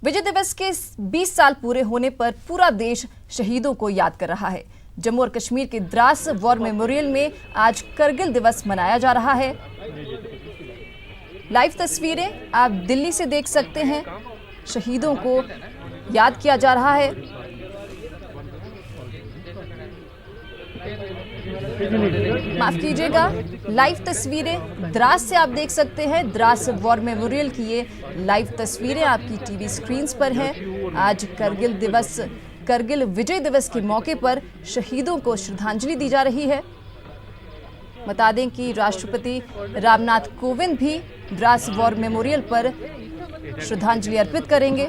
विजय दिवस के 20 साल पूरे होने पर पूरा देश शहीदों को याद कर रहा है। जम्मू और कश्मीर के द्रास वॉर मेमोरियल में आज करगिल दिवस मनाया जा रहा है। लाइव तस्वीरें आप दिल्ली से देख सकते हैं। शहीदों को याद किया जा रहा है। माफ कीजिएगा, लाइव तस्वीरें द्रास से आप देख सकते हैं। द्रास वॉर मेमोरियल की ये लाइव तस्वीरें आपकी टीवी स्क्रीन्स पर हैं। आज करगिल विजय दिवस के मौके पर शहीदों को श्रद्धांजलि दी जा रही है। बता दें कि राष्ट्रपति रामनाथ कोविंद भी द्रास वॉर मेमोरियल पर श्रद्धांजलि अर्पित करेंगे।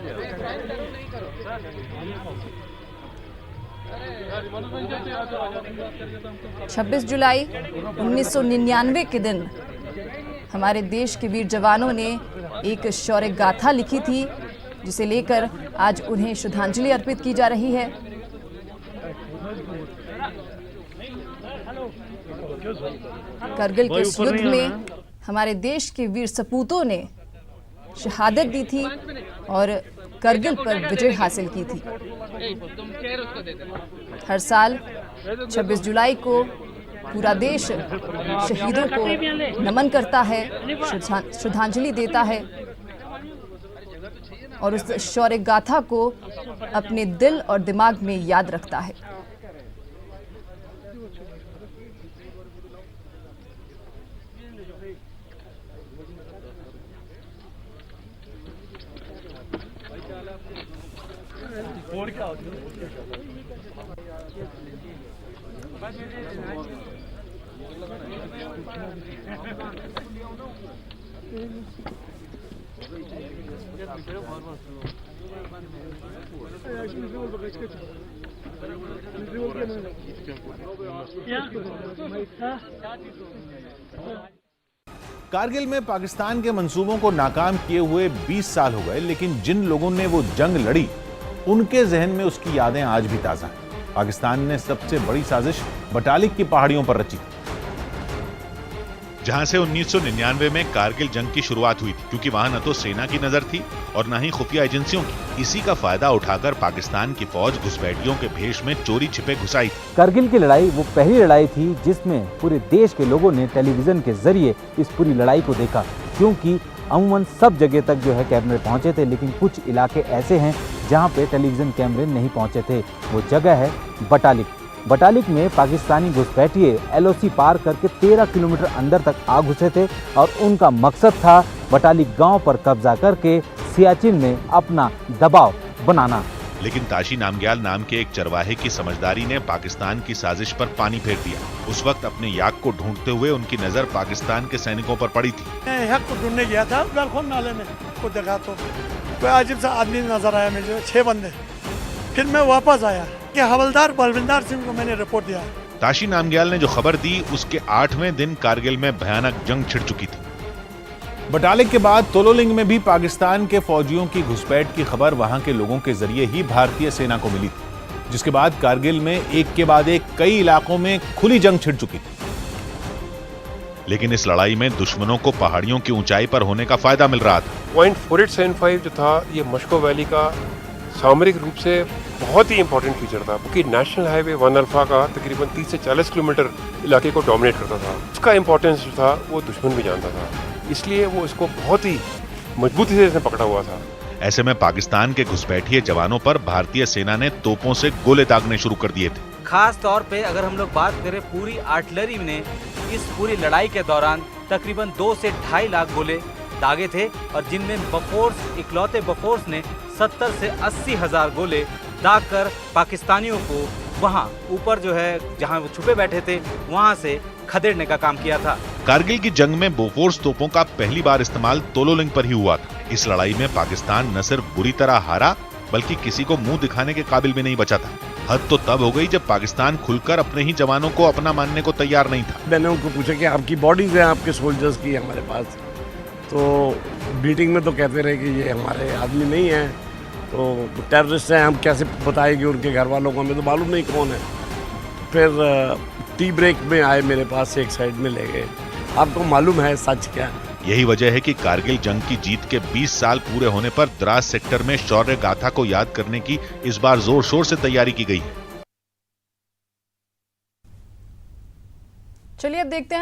26 जुलाई 1999 के दिन हमारे देश के वीर जवानों ने एक शौर्य गाथा लिखी थी, जिसे लेकर आज उन्हें श्रद्धांजलि अर्पित की जा रही है। करगिल के इस युद्ध में हमारे देश के वीर सपूतों ने शहादत दी थी और करगिल पर विजय हासिल की थी। हर साल 26 जुलाई को पूरा देश शहीदों को नमन करता है, श्रद्धांजलि देता है और उस शौर्य गाथा को अपने दिल और दिमाग में याद रखता है। कारगिल में पाकिस्तान के मंसूबों को नाकाम किए हुए 20 साल हो गए, लेकिन जिन लोगों ने वो जंग लड़ी उनके जहन में उसकी यादें आज भी ताजा हैं। पाकिस्तान ने सबसे बड़ी साजिश बटालिक की पहाड़ियों पर रची, जहां से 1999 में कारगिल जंग की शुरुआत हुई थी, क्योंकि वहां न तो सेना की नजर थी और न ही खुफिया एजेंसियों की। इसी का फायदा उठाकर पाकिस्तान की फौज घुसपैठियों के भेष में चोरी छिपे घुस आई थी। कारगिल की लड़ाई वो पहली लड़ाई थी जिसमें पूरे देश के लोगों ने टेलीविजन के जरिए इस पूरी लड़ाई को देखा, क्योंकि अमूमन सब जगह तक जो है कैमरे पहुंचे थे, लेकिन कुछ इलाके ऐसे हैं जहां पे टेलीविजन कैमरे नहीं पहुंचे थे। वो जगह है बटालिक। बटालिक में पाकिस्तानी घुसपैठिए एलओसी पार करके 13 किलोमीटर अंदर तक आ घुसे थे और उनका मकसद था बटालिक गांव पर कब्जा करके सियाचिन में अपना दबाव बनाना। लेकिन ताशी नामग्याल नाम के एक चरवाहे की समझदारी ने पाकिस्तान की साजिश पर पानी फेर दिया। उस वक्त अपने याक को ढूंढते हुए उनकी नजर पाकिस्तान के सैनिकों पर पड़ी थी। मैं याक को ढूंढने गया था गालखोन नाले में, को देखा तो कोई अजीब सा आदमी नजर आया मुझे, 6 बंदे। फिर मैं वापस आया कि हवलदार बलविंदर सिंह को मैंने रिपोर्ट दिया। ताशी नामग्याल ने जो खबर दी, उसके 8वें दिन कारगिल में भयानक जंग छिड़ चुकी थी। बटालिक के बाद तोलोलिंग में भी पाकिस्तान के फौजियों की घुसपैठ की खबर वहां के लोगों के जरिए ही भारतीय सेना को मिली थी, जिसके बाद कारगिल में एक के बाद एक कई इलाकों में खुली जंग छिड़ चुकी थी। लेकिन इस लड़ाई में दुश्मनों को पहाड़ियों की ऊंचाई पर होने का फायदा मिल रहा था। पॉइंट 4875 जो था, ये मशको वैली का सामरिक रूप से बहुत ही इंपॉर्टेंट फीचर था, क्योंकि नेशनल हाईवे 1 अल्फा का तकरीबन 30 से 40 किलोमीटर इलाके को डोमिनेट करता था। उसका इंपॉर्टेंस जो था वो दुश्मन भी जानता था, इसलिए वो इसको बहुत ही मजबूती से इसने पकड़ा हुआ था। ऐसे में पाकिस्तान के घुसपैठिए जवानों पर भारतीय सेना ने तोपों से गोले दागने शुरू कर दिए थे। खास तौर पे अगर हम लोग बात करें, पूरी आर्टिलरी ने इस पूरी लड़ाई के दौरान तकरीबन 2 से 2.5 लाख गोले दागे थे, और जिनमें इकलौते बफोर्स ने 70 से 80 हजार गोले दाग कर पाकिस्तानियों को वहां ऊपर जो है जहां वो छुपे बैठे थे वहां से खदेड़ने का काम किया था। कारगिल की जंग में बोफोर्स तोपों का पहली बार इस्तेमाल तोलोलिंग पर ही हुआ था। इस लड़ाई में पाकिस्तान न सिर्फ बुरी तरह हारा, बल्कि किसी को मुंह दिखाने के काबिल भी नहीं बचा था। हद तो तब हो गई जब पाकिस्तान खुलकर अपने ही जवानों को अपना मानने को तैयार नहीं था। मैंने उनको पूछा कि आपकी बॉडीज है आपके सोल्जर्स की हमारे पास, तो मीटिंग में तो कहते रहे कि ये हमारे आदमी नहीं है, तो टेररिस्ट हैं, हम कैसे बताएंगे उनके घर वालों को, हमें तो मालूम नहीं कौन है। फिर टी ब्रेक में आए मेरे पास, एक साइड में ले गए, आपको मालूम है सच क्या है? यही वजह है कि कारगिल जंग की जीत के 20 साल पूरे होने पर द्रास सेक्टर में शौर्य गाथा को याद करने की इस बार जोर शोर से तैयारी की गई है। चलिए अब देखते हैं